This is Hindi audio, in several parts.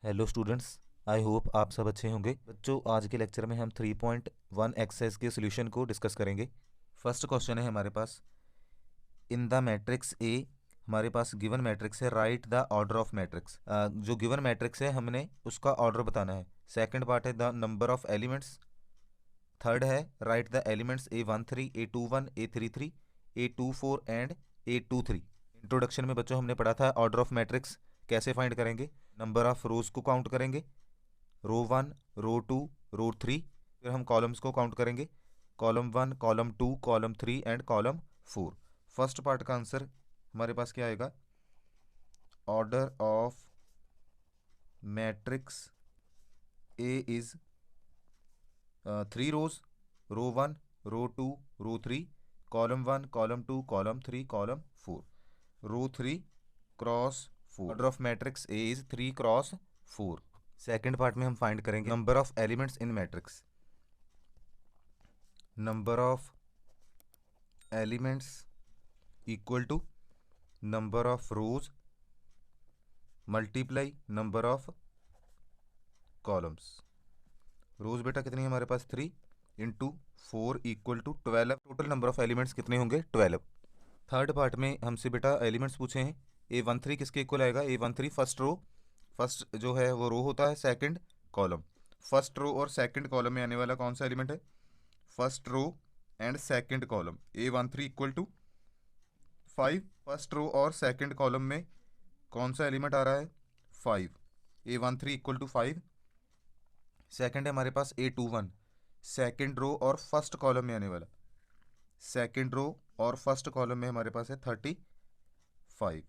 हेलो स्टूडेंट्स, आई होप आप सब अच्छे होंगे। बच्चों, आज के लेक्चर में हम 3.1 एक्सरसाइज के सोल्यूशन को डिस्कस करेंगे। फर्स्ट क्वेश्चन है हमारे पास, इन द मैट्रिक्स ए। हमारे पास गिवन मैट्रिक्स है, right the order of matrix. जो गिवन मैट्रिक्स है हमने उसका ऑर्डर बताना है। सेकंड पार्ट है the number of elements. Third है right the elements A13, A21, A33, A24 and A23। Introduction में बच्चों हमने पढ़ा था ऑर्डर ऑफ मैट्रिक्स कैसे फाइंड करेंगे। नंबर ऑफ रोज को काउंट करेंगे, रो 1, रो 2, रो 3। फिर हम कॉलम्स को काउंट करेंगे, column 1, column 2, column 3 and column 4। First part का आंसर हमारे पास क्या आएगा? Order of matrix A is 3 rows, row 1, row 2, row 3, column 1, column 2, column 3, column 4, row 3 cross 4। Order of matrix A is 3 cross 4। Second part में हम फाइंड करेंगे number of elements in matrix. Number of elements equal to number of rows multiply number of columns. Rows बेटा कितनी है हमारे पास? 3 into 4 equal to 12। Total number of elements कितने होंगे? 12। थर्ड पार्ट में हमसे बेटा एलिमेंट्स पूछे हैं। A13 किसके इक्वल आएगा? A13 फर्स्ट रो, फर्स्ट जो है वो रो होता है, सेकंड कॉलम। फर्स्ट रो और सेकंड कॉलम में आने वाला कौन सा एलिमेंट है? First row and second column. A13 equal to 5। First row और सेकंड कॉलम में कौन सा एलिमेंट आ रहा है? 5। A13 equal to 5। सेकंड है हमारे पास A21, सेकंड रो और फर्स्ट कॉलम में आने वाला। सेकंड रो और फर्स्ट कॉलम में हमारे पास है 35।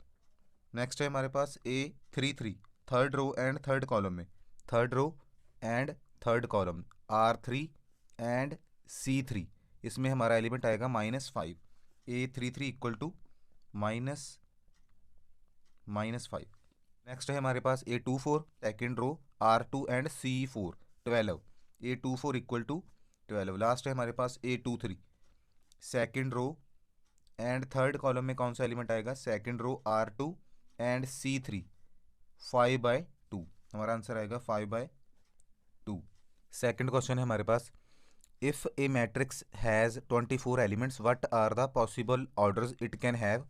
नेक्स्ट है हमारे पास A33, third row and third column में। Third row and third column R3 and C3, इसमें हमारा एलिमेंट आएगा -5। A33 equal to -5। नेक्स्ट है हमारे पास A24, second row R2 and C4, 12। A24 equal to 12। Last है हमारे पास A23, second row and third column में कौन सा एलिमेंट आएगा? Second row R2 and C3, 5/2। हमारा आंसर आएगा 5/2। सेकेंड क्वेश्चन है हमारे पास, if a matrix has 24 elements, what are the possible orders it can have?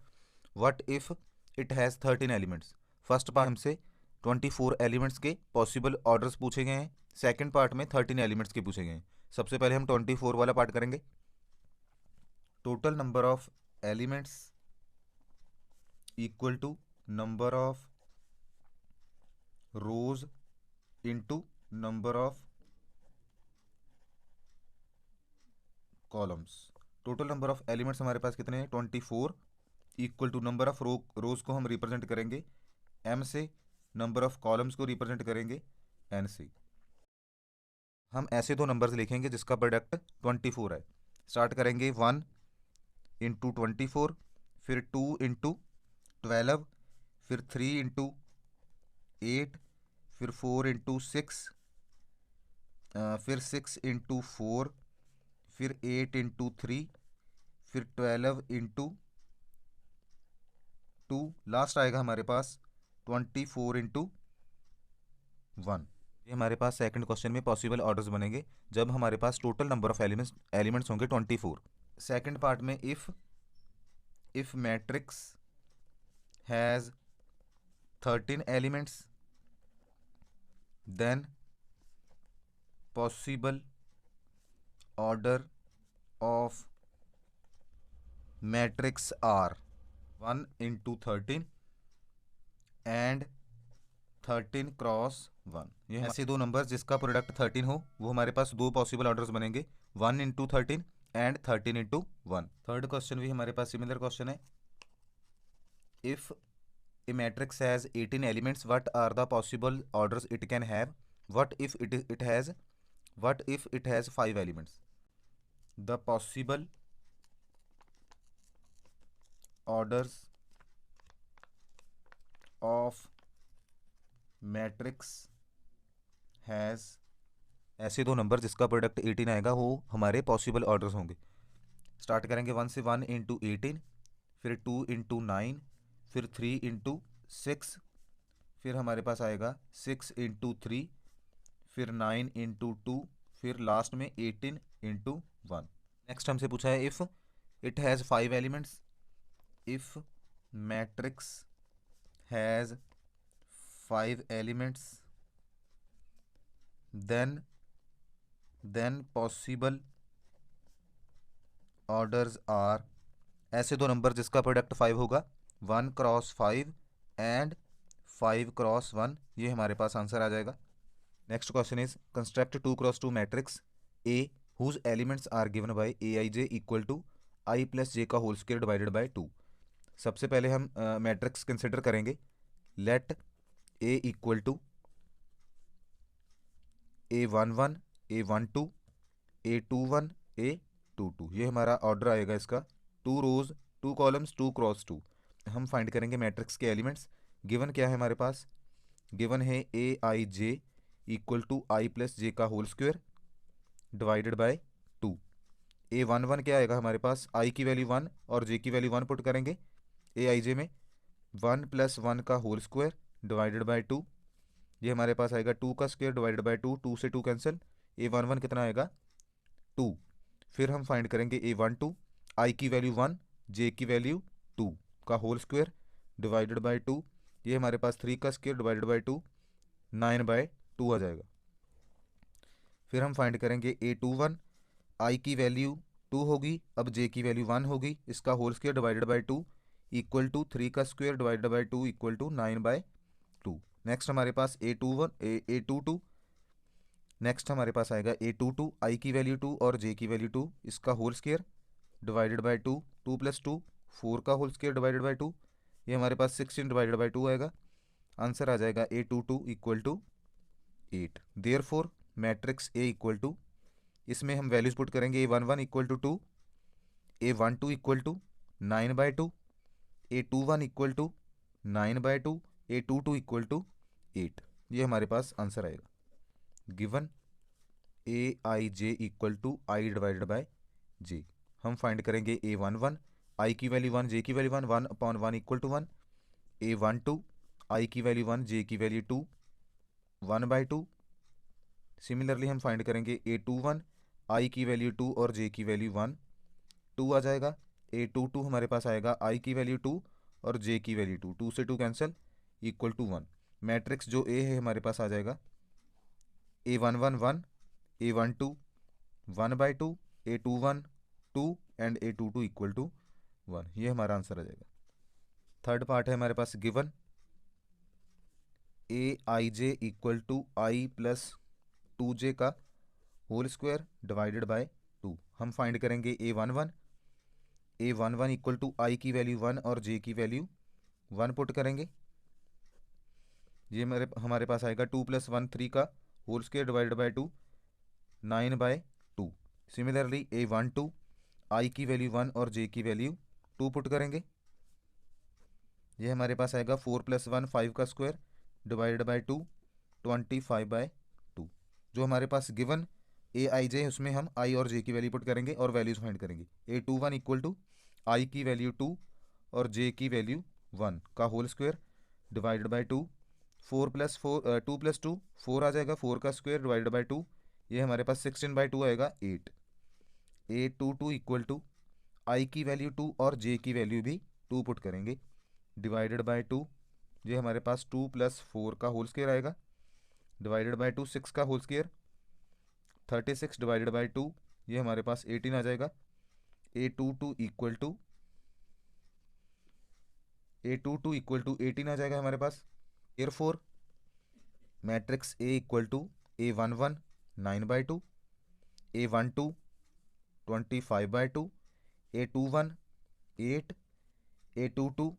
What if it has 13 elements? First part हमसे 24 एलिमेंट्स के पॉसिबल ऑर्डर्स पूछे गए हैं, सेकंड पार्ट में 13 एलिमेंट्स के पूछे गए हैं। सबसे पहले हम 24 वाला पार्ट करेंगे। Total number of elements equal to number of rows into number of columns. Total number of elements हमारे पास कितने हैं? 24 equal to number of rows को हम रिप्रेजेंट करेंगे M से, नंबर ऑफ कॉलम्स को रिप्रेजेंट करेंगे N से। हम ऐसे दो नंबर्स लिखेंगे जिसका प्रोडक्ट 24 है। स्टार्ट करेंगे 1 इंटू 24, फिर 2 इंटू 12, फिर 3 इंटू 8, फिर 4 इंटू 6, फिर 6 इंटू 4, फिर 8 इंटू 3, फिर 12 इंटू 2। लास्ट आएगा हमारे पास 24 इंटू 1। ये हमारे पास सेकंड क्वेश्चन में पॉसिबल ऑर्डर्स बनेंगे जब हमारे पास टोटल नंबर ऑफ एलिमेंट्स होंगे 24। सेकंड पार्ट में if matrix has 13 elements, then possible order of matrix are 1 into 13 and 13 cross 1। ये ऐसे दो नंबर जिसका प्रोडक्ट 13 हो, वो हमारे पास दो पॉसिबल ऑर्डर्स बनेंगे, 1 into 13 and 13 into 1। Third question भी हमारे पास सिमिलर क्वेश्चन है, if a matrix has 18 elements, what are the possible orders it can have? What if it has 5 elements? The possible orders of matrix has, ऐसे दो नंबर जिसका प्रोडक्ट 18 आएगा वो हमारे पॉसिबल ऑर्डर्स होंगे। स्टार्ट करेंगे 1 से, 1 इंटू 18, फिर 2 इंटू 9, फिर 3 इंटू 6, फिर हमारे पास आएगा 6 इंटू 3, फिर 9 इंटू 2, फिर लास्ट में 18 इंटू 1। नेक्स्ट हमसे पूछा है if it has 5 elements, if matrix has 5 elements then possible orders are, ऐसे दो नंबर जिसका प्रोडक्ट 5 होगा, 1 क्रॉस 5 एंड 5 क्रॉस 1, ये हमारे पास आंसर आ जाएगा। Next question is construct 2 cross 2 matrix A whose elements are given by A I J equal to I plus J का होल स्क्वायर डिवाइडेड बाय 2। सबसे पहले हम मैट्रिक्स कंसिडर करेंगे। Let A equal to A11 A12 A21 A22, ये हमारा ऑर्डर आएगा इसका, 2 रोज 2 कॉलम्स 2 क्रॉस 2। हम फाइंड करेंगे मैट्रिक्स के एलिमेंट्स। गिवन क्या है हमारे पास, गिवन है A I J equal to I plus J का whole square divided by 2। A11 क्या आएगा हमारे पास, आई की वैल्यू 1 और जे की वैल्यू 1 पुट करेंगे ए आई जे में, 1 प्लस 1 का होल स्क्वायर डिवाइडेड बाय 2, ये हमारे पास आएगा 2 का स्क्वायर डिवाइडेड बाय 2, 2 से 2 कैंसिल, A11 कितना आएगा 2। फिर हम फाइंड करेंगे A12, आई की वैल्यू 1 जे की वैल्यू 2 का होल स्क्वायर डिवाइडेड बाय 2, ये हमारे पास 3 का स्क्वायर डिवाइडेड बाय 2, 9/2 आ जाएगा। फिर हम फाइंड करेंगे A21, आई की वैल्यू 2 होगी, अब जे की वैल्यू 1 होगी, इसका whole square divided by 2 equal to 3 का square divided by 2 equal to 9/2। Next हमारे पास A22, नेक्स्ट हमारे पास आएगा A22, आई की वैल्यू 2 और जे की वैल्यू 2, इसका whole square divided by 2, 2 plus 2 4 का होल स्क्वायर डिवाइडेड बाय 2, ये हमारे पास 16 डिवाइडेड बाय 2 आएगा। आंसर आ जाएगा A22 equal to 8। Therefore matrix A equal to, इसमें हम वैल्यूज पुट करेंगे, A11 equal to 2, A12 equal to 9/2, A21 equal to 9/2, A22 equal to 8, ये हमारे पास आंसर आएगा। Given A I J equal to I divided by J, हम फाइंड करेंगे A11, आई की वैल्यू 1 जे की value 1, 1/1 equal to 1, A12, I की वैल्यू 1 जे की वैल्यू 2, 1/2। सिमिलरली हम फाइंड करेंगे A21, आई की वैल्यू 2 और जे की वैल्यू 1, 2 आ जाएगा। A22 हमारे पास आएगा आई की वैल्यू 2 और जे की वैल्यू 2, 2 से 2 कैंसिल, इक्वल टू 1। मैट्रिक्स जो ए है हमारे पास आ जाएगा A11 1, A12 1/2, A21 2 and A22 equal to 1, ये हमारा आंसर आ जाएगा। थर्ड पार्ट है हमारे पास, given A I J equal to I plus 2j का होल स्क्वायर डिवाइडेड बाय 2। हम फाइंड करेंगे A11 इक्वल टू आई की वैल्यू 1 और जे की वैल्यू 1 पुट करेंगे, ये हमारे पास आएगा 2 + 1 3 का whole square divided by 2, 9/2। Similarly A12, I की वैल्यू 1 और जे की वैल्यू 2 पुट करेंगे, ये हमारे पास आएगा 4 + 1 5 का स्क्वायर डिवाइडेड बाय 2, 25/2। जो हमारे पास गिवन ए आई जे है उसमें हम आई और जे की वैल्यू पुट करेंगे और वैल्यूज फाइंड करेंगे। A21 इक्वल टू आई की वैल्यू 2 और जे की वैल्यू 1 का होल स्क्वायर डिवाइडेड बाय 2, 2 + 2 4 आ जाएगा, 4 का स्क्वायर डिवाइडेड बाय 2, ये हमारे पास 16/2 आएगा 8। A22 इक्वल टू आई की वैल्यू 2 और जे की वैल्यू भी 2 पुट करेंगे डिवाइडेड बाय 2, ये हमारे पास 2 + 4 का होल स्क्वायर आएगा डिवाइडेड बाय 2, 6 का होल स्क्वायर 36 डिवाइडेड बाय 2, ये हमारे पास 18 आ जाएगा। A22 इक्वल टू 18 आ जाएगा हमारे पास। Therefore matrix A equal to A11 9/2, A12 25/2, A21 8, A22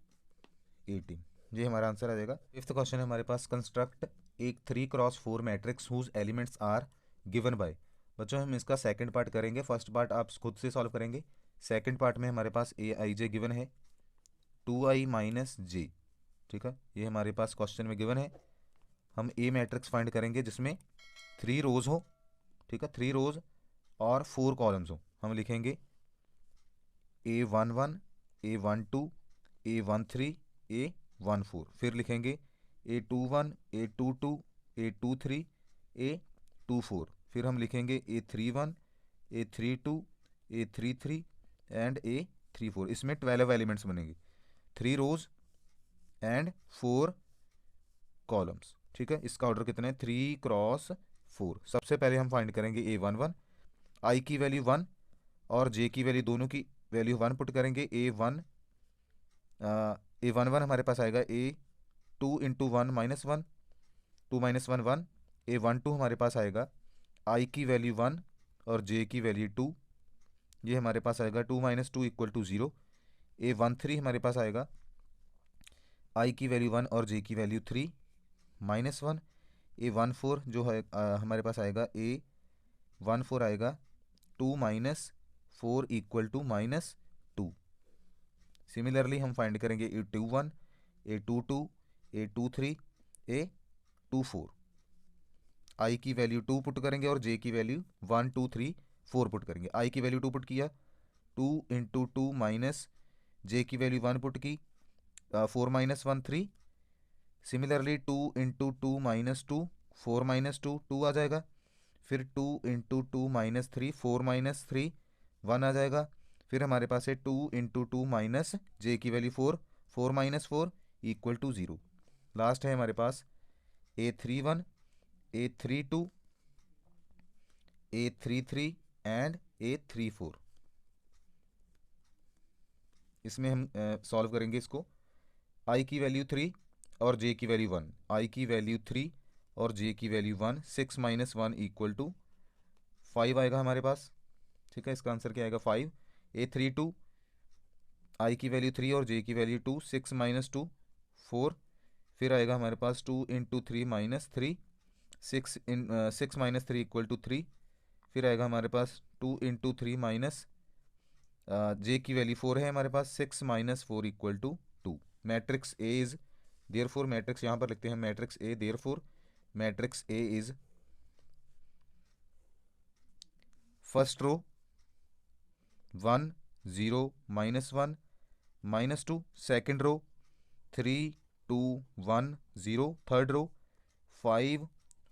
18, ये हमारा आंसर आ जाएगा। फिफ्थ क्वेश्चन है हमारे पास, कंस्ट्रक्ट एक 3 cross 4 matrix whose elements are given by. बच्चों हम इसका सेकंड पार्ट करेंगे, फर्स्ट पार्ट आप खुद से सॉल्व करेंगे। सेकंड पार्ट में हमारे पास ए आई जे गिवन है 2i - j, ठीक है, ये हमारे पास क्वेश्चन में गिवन है। हम ए मैट्रिक्स फाइंड करेंगे जिसमें 3 रोज हो, ठीक है, 3 रोज और 4 कॉलम्स हो। हम लिखेंगे A11 A12 A13 A14, फिर लिखेंगे A21, A22, A23, A24। फिर हम लिखेंगे A31, A32, A33 and A34। इसमें 12 एलिमेंट्स बनेंगे, 3 रोज एंड 4 कॉलम्स। ठीक है, इसका ऑर्डर कितना है, 3 क्रॉस 4। सबसे पहले हम फाइंड करेंगे A11, आई की वैल्यू 1 और जे की वैल्यू, दोनों की वैल्यू 1 पुट करेंगे। A11 हमारे पास आएगा A2 into 1 minus 1, 2 minus 1 1। A12 हमारे पास आएगा आई की वैल्यू 1 और जे की वैल्यू 2, ये हमारे पास आएगा 2 माइनस 2 इक्वल टू 0। A13 हमारे पास आएगा आई की वैल्यू 1 और जे की वैल्यू 3 माइनस 1। A14 जो है हमारे पास आएगा A14 आएगा 2 minus 4 equal to minus 2। Similarly हम फाइंड करेंगे A21, A22, A23, A24। आई की वैल्यू 2 पुट करेंगे और जे की वैल्यू 1 2 3 4 पुट करेंगे। आई की वैल्यू 2 पुट किया, 2 इंटू 2 माइनस, जे की वैल्यू 1 पुट की, 4 minus 1 3। Similarly 2 into 2 minus 2, 4 minus 2 2 आ जाएगा। फिर 2 इंटू 2 माइनस 3, 4 माइनस 3 1 आ जाएगा। फिर हमारे पास है 2 इंटू 2 माइनस जे की value 4, 4 minus 4 equal to 0। Last है हमारे पास A31, A32, A33 and A34। इसमें हम सॉल्व करेंगे इसको। आई की वैल्यू 3 और जे की वैल्यू 1, आई की वैल्यू 3 और जे की वैल्यू 1, 6 माइनस 1 इक्वल टू 5 आएगा हमारे पास। ठीक है, इसका आंसर क्या आएगा, 5। A32, आई की वैल्यू 3 और जे की वैल्यू 2, 6 माइनस 2 4। फिर आएगा हमारे पास 2 into 3 minus 3, 6 minus 3 equal to 3। फिर आएगा हमारे पास 2 इंटू 3 माइनस, जे की वैल्यू 4 है हमारे पास, 6 minus 4 equal to 2। Matrix A is therefore, matrix यहाँ पर लिखते हैं matrix A, therefore matrix A is first row 1 0 minus 1 minus 2, second row 3 2 1 0, third row 5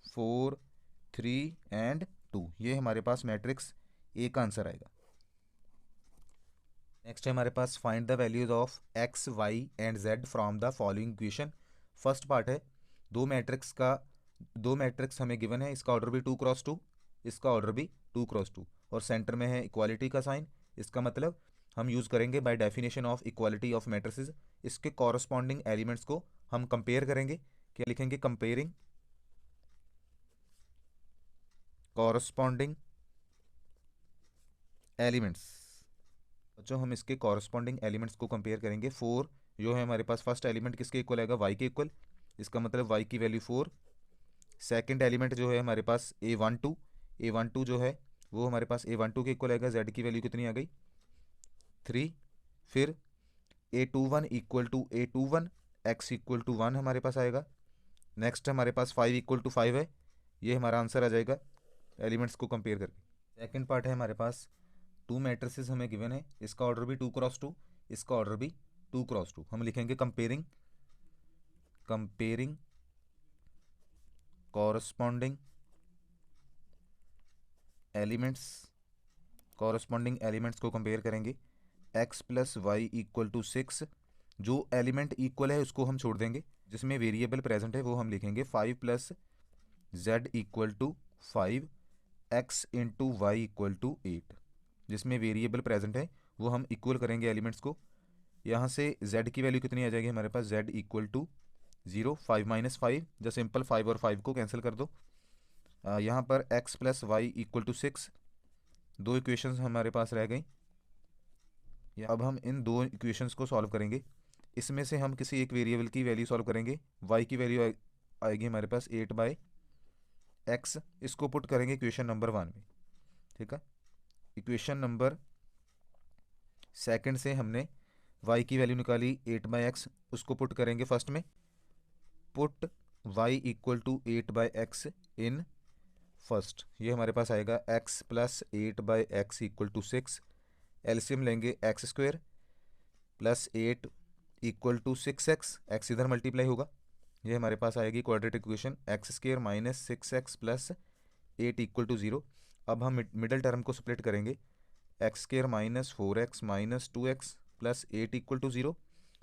4 3 and 2। ये हमारे पास मैट्रिक्स ए का आंसर आएगा। नेक्स्ट है हमारे पास find the values of X Y and Z from the following equation. First part है दो मैट्रिक्स हमें गिवन है, इसका ऑर्डर भी 2 क्रॉस 2, इसका ऑर्डर भी 2 क्रॉस 2 और सेंटर में है इक्वालिटी का साइन। इसका मतलब हम यूज़ करेंगे by definition of equality of matrices. इसके कॉरस्पॉन्डिंग एलिमेंट्स को हम कंपेयर करेंगे। क्या लिखेंगे, कंपेयरिंग कॉरस्पॉन्डिंग एलिमेंट्स। बच्चों हम इसके कॉरस्पॉन्डिंग एलिमेंट्स को कंपेयर करेंगे। 4 जो है हमारे पास, फर्स्ट एलिमेंट किसके इक्वल आएगा, वाई के इक्वल, इसका मतलब वाई की वैल्यू 4। सेकंड एलिमेंट जो है हमारे पास A12 जो है वो हमारे पास A12 के इक्वल आएगा, जेड की वैल्यू कितनी आ गई, 3। फिर A21 equal to A21, x equal to 1 हमारे पास आएगा। नेक्स्ट हमारे पास 5 इक्वल टू 5 है, ये हमारा आंसर आ जाएगा एलिमेंट्स को कंपेयर करके। सेकेंड पार्ट है हमारे पास 2 मैट्रिसेस हमें गिवन है, इसका ऑर्डर भी 2 क्रॉस 2, इसका ऑर्डर भी 2 क्रॉस 2। हम लिखेंगे कंपेयरिंग कॉरस्पॉन्डिंग एलिमेंट्स को कंपेयर करेंगे। x plus y equal to 6, जो एलिमेंट इक्वल है उसको हम छोड़ देंगे, जिसमें वेरिएबल प्रेजेंट है वो हम लिखेंगे 5 plus z equal to 5, x into y equal to 8। जिसमें वेरिएबल प्रेजेंट है वो हम इक्वल करेंगे एलिमेंट्स को। यहाँ से z की वैल्यू कितनी आ जाएगी हमारे पास, z इक्वल टू 0, 5 माइनस 5, जो सिंपल 5 और 5 को कैंसिल कर दो। यहाँ पर x plus y equal to 6, दो इक्वेशंस हमारे पास रह गई। अब हम इन दो इक्वेशंस को सॉल्व करेंगे। इसमें से हम किसी एक वेरिएबल की वैल्यू सॉल्व करेंगे। y की वैल्यू आएगी हमारे पास 8/x, इसको पुट करेंगे इक्वेशन नंबर 1 में। ठीक है, इक्वेशन नंबर सेकंड से हमने y की वैल्यू निकाली 8/x, उसको पुट करेंगे फर्स्ट में। Put y equal to 8/x in first, ये हमारे पास आएगा x plus 8/x equal to 6। LCM लेंगे X square plus 8 equal to 6x, X इधर मल्टीप्लाई होगा, ये हमारे पास आएगी quadratic equation X square minus 6x plus 8 equal to 0। अब हम मिडल टर्म को स्प्लिट करेंगे, X square minus 4x minus 2x plus 8 equal to 0।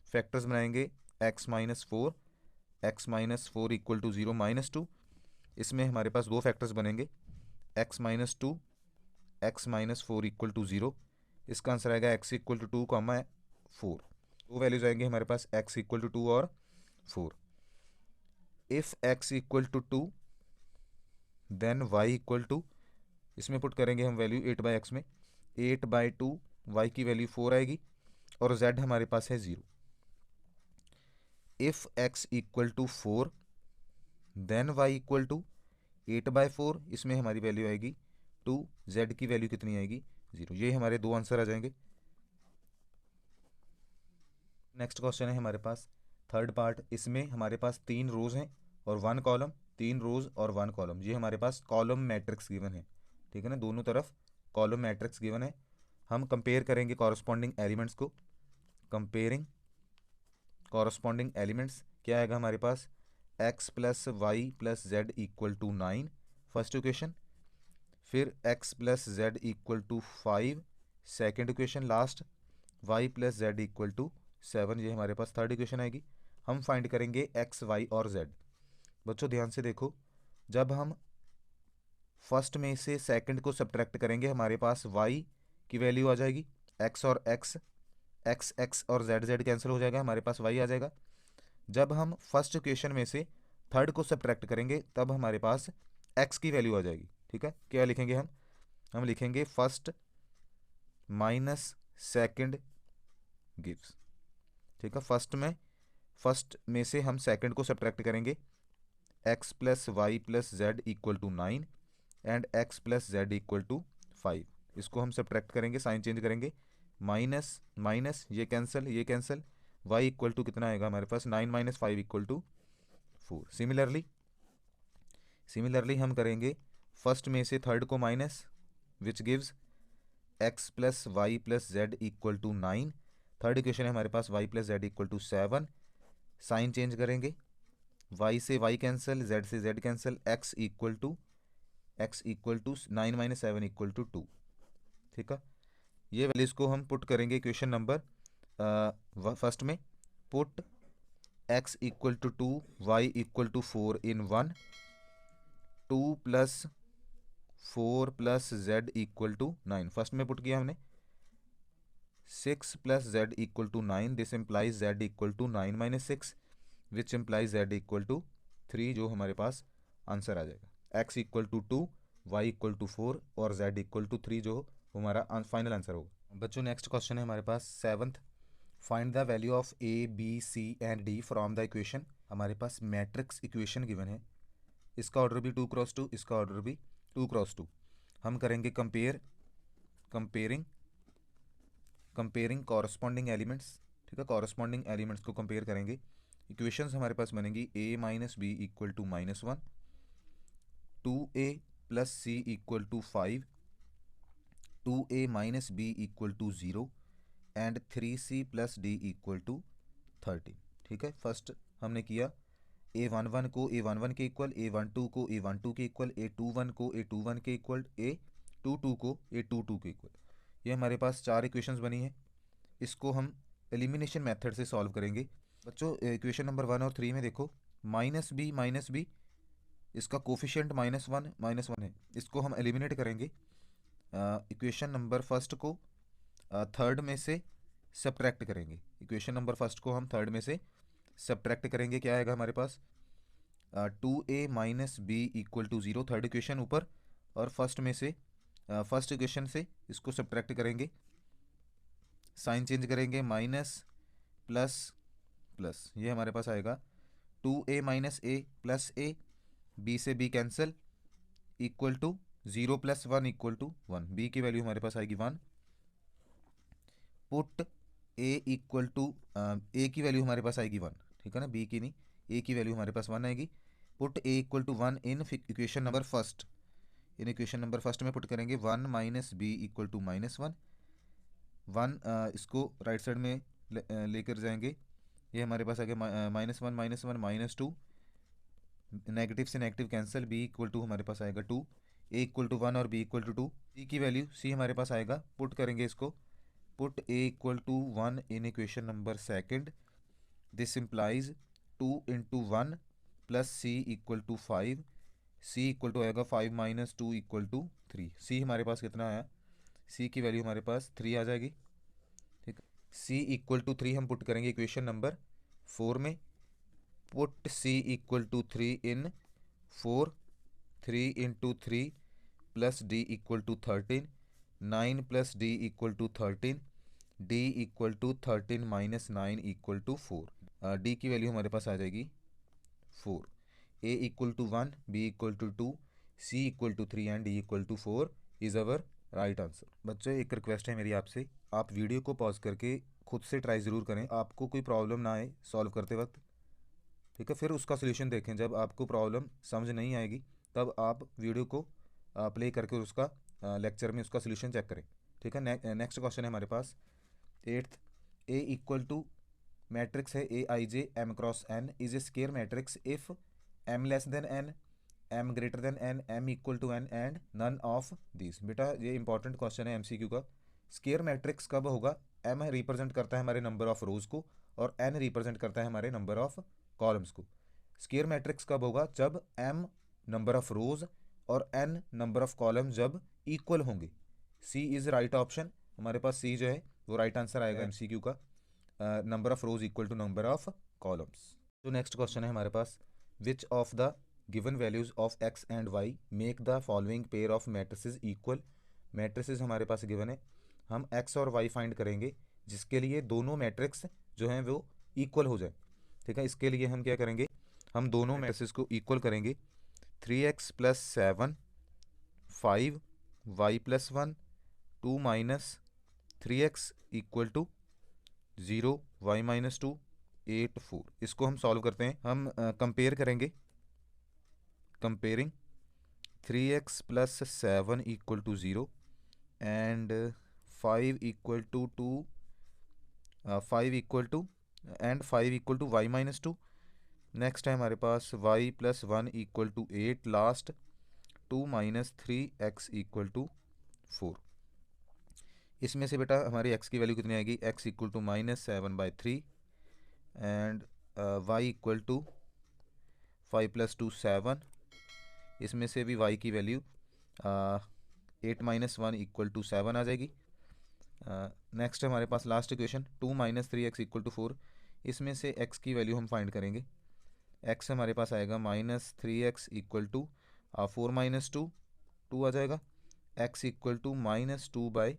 Factors बनाएंगे x minus four equal to 0 minus 2। इसमें हमारे पास दो फैक्टर्स बनेंगे, x minus 2 x minus 4 equal to 0। इसका आंसर आएगा x इक्वल टू 2 कॉमा 4। दो वैल्यूज आएंगे हमारे पास x इक्वल टू 2 और 4। If x equal to 2 then y equal to, इसमें पुट करेंगे हम वैल्यू 8/x में, 8/2 y की वैल्यू 4 आएगी और z हमारे पास है 0। If x equal to 4 then y equal to 8/4, इसमें हमारी वैल्यू आएगी 2, z की वैल्यू कितनी आएगी 0। ये हमारे दो आंसर आ जाएंगे। नेक्स्ट क्वेश्चन है हमारे पास थर्ड पार्ट। इसमें हमारे पास 3 रोज हैं और 1 कॉलम, 3 रोज और 1 कॉलम। ये हमारे पास कॉलम मैट्रिक्स गिवन है, ठीक है ना, दोनों तरफ कॉलम मैट्रिक्स गिवन है। हम कंपेयर करेंगे कॉरस्पॉन्डिंग एलिमेंट्स को। कंपेयरिंग कॉरस्पॉन्डिंग एलिमेंट्स क्या आएगा हमारे पास, x plus y plus z equal to 9 first equation, फिर x plus z equal to 5 second equation, last y plus z equal to 7, ये हमारे पास थर्ड इक्वेशन आएगी। हम फाइंड करेंगे x, y और z। बच्चों ध्यान से देखो, जब हम फर्स्ट में से सेकंड को सब्ट्रैक्ट करेंगे हमारे पास y की वैल्यू आ जाएगी, x और x, x x और z z कैंसिल हो जाएगा, हमारे पास y आ जाएगा। जब हम फर्स्ट इक्वेशन में से थर्ड को सब्ट्रैक्ट करेंगे तब हमारे पास x की वैल्यू आ जाएगी, ठीक है। क्या लिखेंगे हम लिखेंगे फर्स्ट माइनस सेकंड गिव्स, ठीक है। फर्स्ट में से हम सेकंड को सब्ट्रैक्ट करेंगे, x plus y plus z equal to 9 and x plus z equal to 5। इसको हम सब्ट्रैक्ट करेंगे, साइन चेंज करेंगे, माइनस माइनस ये कैंसिल, y इक्वल टू कितना आएगा हमारे पास 9 माइनस 5 इक्वल टू 4। सिमिलरली हम करेंगे फर्स्ट में से थर्ड को minus, which gives x plus y plus z equal to 9। Third equation है हमारे पास y plus z equal to 7। Sign change करेंगे, y से y कैंसिल, z से z cancel, x equal to 9 minus 7 equal to 2, ठीक है। ये वैल्यूज को हम पुट करेंगे इक्वेशन नंबर फर्स्ट में। Put x equal to 2 y equal to 4 इन 1, 2 plus 4 plus z equal to 9। First में पुट किया हमने 6 plus z equal to 9, this implies z equal to 9 minus 6 which implies z equal to 3, जो हमारे पास आंसर आ जाएगा। x equal to 2, y equal to 4 और z इक्वल टू 3 जो हमारा फाइनल आंसर होगा। बच्चों नेक्स्ट क्वेश्चन है हमारे पास seventh. Find the value of a b c and d from the equation. हमारे पास मैट्रिक्स इक्वेशन गिवन है, इसका ऑर्डर भी 2x2, इसका ऑर्डर भी 2x2। हम करेंगे कंपेयरिंग कॉरस्पॉन्डिंग एलिमेंट्स, ठीक है। कॉरस्पॉन्डिंग एलिमेंट्स को कंपेयर करेंगे। इक्वेशंस हमारे पास बनेंगी a minus b equal to -1, 2a plus c equal to 5, 2a minus b equal to 0 and 3c plus D equal to 13, ठीक है। फर्स्ट हमने किया a11 को a11 के इक्वल, a12 को a12 के इक्वल, a21 को a21 के इक्वल, a22 को a22 के इक्वल। ये हमारे पास 4 इक्वेशंस बनी है। इसको हम एलिमिनेशन मेथड से सॉल्व करेंगे। बच्चों इक्वेशन नंबर 1 और 3 में देखो, माइनस बी इसका कोफिशिएंट -1 है, इसको हम एलिमिनेट करेंगे। इक्वेशन नंबर फर्स्ट को थर्ड में से सब्ट्रैक्ट करेंगे। इक्वेशन नंबर फर्स्ट को हम थर्ड में से सब्ट्रैक्ट करेंगे, क्या आएगा हमारे पास 2a minus b equal to 0, third equation ऊपर, और फर्स्ट में से फर्स्ट इक्वेशन से इसको सब्ट्रैक्ट करेंगे, साइन चेंज करेंगे, माइनस प्लस ये हमारे पास आएगा 2a minus a plus a, b से b cancel, equal to 0 plus 1 equal to 1, b की वैल्यू हमारे पास आएगी 1। Put a equal to a की वैल्यू हमारे पास आएगी 1, ठीक है ना, बी की नहीं, ए की वैल्यू हमारे पास 1 आएगी। Put a equal to 1 in equation number first, in equation number first में पुट करेंगे 1 माइनस बी इक्वल टू -1, इसको राइट साइड में लेकर जाएंगे, ये हमारे पास आ गया -1 -1 -2, नेगेटिव से negative cancel, b equal to हमारे पास आएगा 2, ए इक्वल टू 1 और बी इक्वल टू 2। सी की वैल्यू सी हमारे पास आएगा, पुट करेंगे इसको, put a equal to 1 in equation number second, this implies 2 into 1 plus c equal to 5, c equal to आएगा 5 माइनस 2 इक्वल टू 3। सी हमारे पास कितना आया, सी की वैल्यू हमारे पास 3 आ जाएगी। ठीक है, सी इक्वल टू 3 हम पुट करेंगे इक्वेशन नंबर 4 में, put C equal to 3 in 4, 3 into 3 plus D equal to 13, 9 plus D equal to 13, D equal to 13 minus 9 equal to 4। D की वैल्यू हमारे पास आ जाएगी 4, A equal to 1, B equal to 2, C equal to 3 and D equal to 4 is our right answer. बच्चों एक रिक्वेस्ट है मेरी आपसे, आप वीडियो को पॉज करके खुद से ट्राई ज़रूर करें, आपको कोई प्रॉब्लम ना आए सॉल्व करते वक्त। ठीक है, फिर उसका सोल्यूशन देखें। जब आपको प्रॉब्लम समझ नहीं आएगी तब आप वीडियो को प्ले करके उसका लेक्चर में उसका सोल्यूशन चेक करें। ठीक है, नेक्स्ट क्वेश्चन है हमारे पास 8th, A equal to matrix है A I J M cross N is a square matrix if M less than N, M greater than N, M equal to N and none of this. बेटा ये इंपॉर्टेंट क्वेश्चन है एमसीक्यू का। स्केयर मैट्रिक्स कब होगा, एम रिप्रेजेंट करता है हमारे नंबर ऑफ रोज को और एन रिप्रेजेंट करता है हमारे नंबर ऑफ कॉलम्स को। स्केयर मैट्रिक्स कब होगा, जब एम नंबर ऑफ रोज और एन नंबर ऑफ कॉलम्स जब इक्वल होंगे। सी इज राइट ऑप्शन, हमारे पास सी जो है वो राइट आंसर आएगा एमसीक्यू का, number of rows equal to number of columns. तो नेक्स्ट क्वेश्चन है हमारे पास, which of the given values of X and Y make the following pair of matrices equal. Matrices हमारे पास गिवन है, हम एक्स और वाई फाइंड करेंगे जिसके लिए दोनों मैट्रिक्स जो हैं वो इक्वल हो जाए। ठीक है, इसके लिए हम क्या करेंगे, हम दोनों मैट्रिसेस को इक्वल करेंगे। 3x plus 7 5 y plus 1 2 minus 3x equal to 0 y minus 2 8 4। इसको हम सॉल्व करते हैं, हम कंपेयर करेंगे, comparing 3x plus 7 equal to 0 and 5 equal to 2 5 equal to and 5 equal to y minus 2। Next है हमारे पास y plus 1 equal to 8, last 2 minus 3x equal to 4। इसमें से बेटा हमारी x की वैल्यू कितनी आएगी, x equal to minus 7/3 and y equal to 5 plus 2 7। इसमें से भी y की वैल्यू 8 माइनस 1 इक्वल टू 7 आ जाएगी। नेक्स्ट है हमारे पास last equation 2 minus 3x equal to 4। इसमें से x की वैल्यू हम फाइंड करेंगे, x हमारे पास आएगा minus 3x equal to 4 minus 2 2 आ जाएगा, x equal to minus 2 by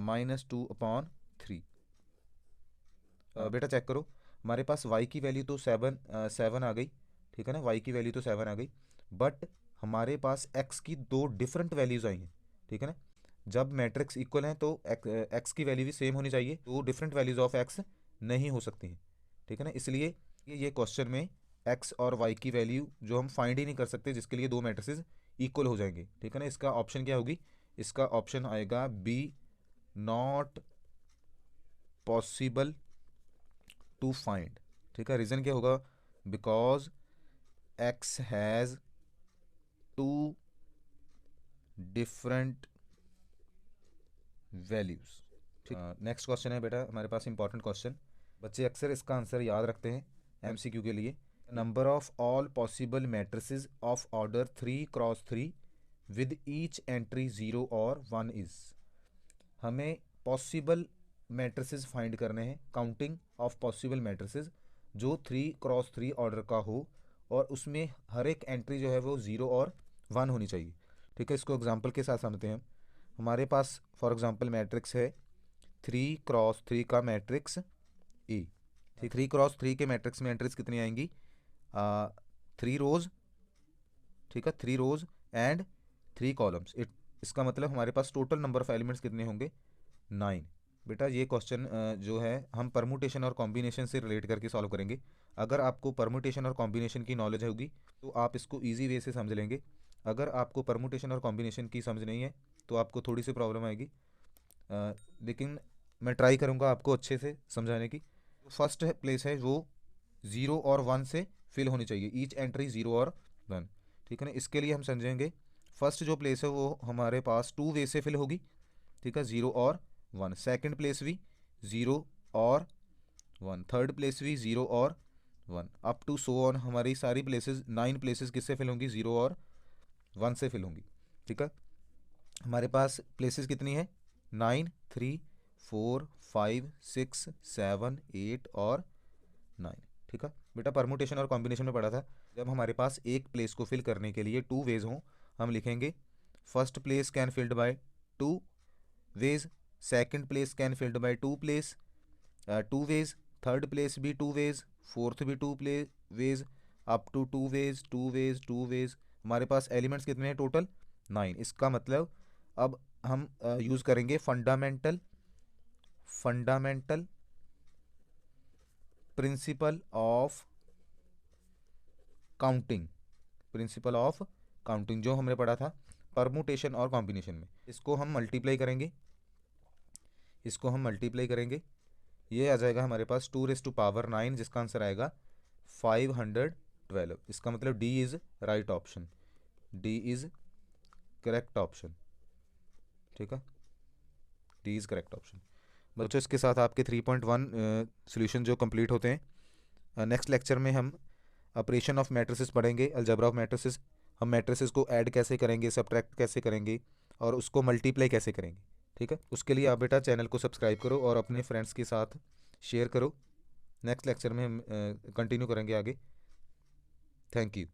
minus 2 upon 3। बेटा चेक करो, हमारे पास y की वैल्यू तो 7 आ गई। ठीक है ना, y की वैल्यू तो 7 आ गई, बट हमारे पास x की दो डिफरेंट वैल्यूज़ आई हैं। ठीक है ना, जब मैट्रिक्स इक्वल हैं तो x की वैल्यू भी सेम होनी चाहिए, तो डिफरेंट वैल्यूज़ ऑफ x नहीं हो सकती हैं। ठीक है ना, इसलिए ये क्वेश्चन में x और y की वैल्यू जो हम फाइंड ही नहीं कर सकते, जिसके लिए दो मैट्रिसेस इक्वल हो जाएंगे। ठीक है ना, इसका ऑप्शन क्या होगी, इसका ऑप्शन आएगा B, not possible to find. ठीक है, रीज़न क्या होगा, because x has two different values. Next question है बेटा हमारे पास इंपॉर्टेंट क्वेश्चन, बच्चे अक्सर इसका आंसर याद रखते हैं एमसीक्यू के लिए। Number of all possible matrices of order 3x3 with each entry 0 और 1 इज। हमें पॉसिबल मैट्रिसेस फाइंड करने हैं, काउंटिंग ऑफ पॉसिबल मैट्रिसेस जो 3x3 ऑर्डर का हो और उसमें हर एक एंट्री जो है वो 0 और 1 होनी चाहिए। ठीक है, इसको एग्जांपल के साथ समझते हैं। हमारे पास फॉर एग्जांपल मैट्रिक्स है 3x3 का मैट्रिक्स ए। ठीक, 3x3 के मैट्रिक्स में एंट्रीज कितनी आएंगी, 3 रोज। ठीक है, 3 रोज एंड 3 कॉलम्स। इसका मतलब हमारे पास टोटल नंबर ऑफ एलिमेंट्स कितने होंगे, 9। बेटा ये क्वेश्चन जो है हम परमुटेशन और कॉम्बिनेशन से रिलेट करके सॉल्व करेंगे। अगर आपको परमुटेशन और कॉम्बिनेशन की नॉलेज होगी तो आप इसको ईजी वे से समझ लेंगे। अगर आपको परमुटेशन और कॉम्बिनेशन की समझ नहीं है तो आपको थोड़ी सी प्रॉब्लम आएगी, लेकिन मैं ट्राई करूँगा आपको अच्छे से समझाने की। फर्स्ट प्लेस है वो 0 और 1 से फिल होनी चाहिए, ईच एंट्री 0 और 1, ठीक है ना। इसके लिए हम समझेंगे फर्स्ट जो प्लेस है वो हमारे पास 2 वे से फिल होगी, ठीक है, 0 और 1। सेकंड प्लेस भी 0 और 1, थर्ड प्लेस भी 0 और 1, अप टू सो ऑन हमारी सारी प्लेसेस 9 प्लेसेस किससे फिल होंगी, 0 और 1 से फिल होंगी, ठीक है। हमारे पास प्लेसेस कितनी है, 9, 3, 4, 5, 6, 7, 8 और 9, ठीक है। बेटा परमुटेशन और कॉम्बिनेशन में पढ़ा था, जब हमारे पास एक प्लेस को फिल करने के लिए 2 वेज हों, हम लिखेंगे first place can filled by 2 ways, second place can filled by 2 ways, third place भी 2 वेज, फोर्थ भी 2 ways, up to 2 ways 2 ways 2 ways. हमारे पास एलिमेंट्स कितने हैं टोटल, 9। इसका मतलब अब हम यूज़ करेंगे fundamental principle of counting, principle of counting जो हमने पढ़ा था परमुटेशन और कॉम्बिनेशन में। इसको हम मल्टीप्लाई करेंगे, ये आ जाएगा हमारे पास 2⁻9, जिसका आंसर आएगा 512। इसका मतलब D is right option, D is correct option, ठीक है, डी इज़ करेक्ट ऑप्शन। बच्चों इसके साथ आपके 3.1 सॉल्यूशन जो कंप्लीट होते हैं। नेक्स्ट लेक्चर में हम ऑपरेशन ऑफ मैट्रिसेस पढ़ेंगे, अलजेब्रा ऑफ मैट्रिसेस। हम मैट्रिसेस को ऐड कैसे करेंगे, सब्ट्रैक्ट कैसे करेंगे और उसको मल्टीप्लाई कैसे करेंगे, ठीक है। उसके लिए आप बेटा चैनल को सब्सक्राइब करो और अपने फ्रेंड्स के साथ शेयर करो। नेक्स्ट लेक्चर में हम कंटिन्यू करेंगे आगे। Thank you.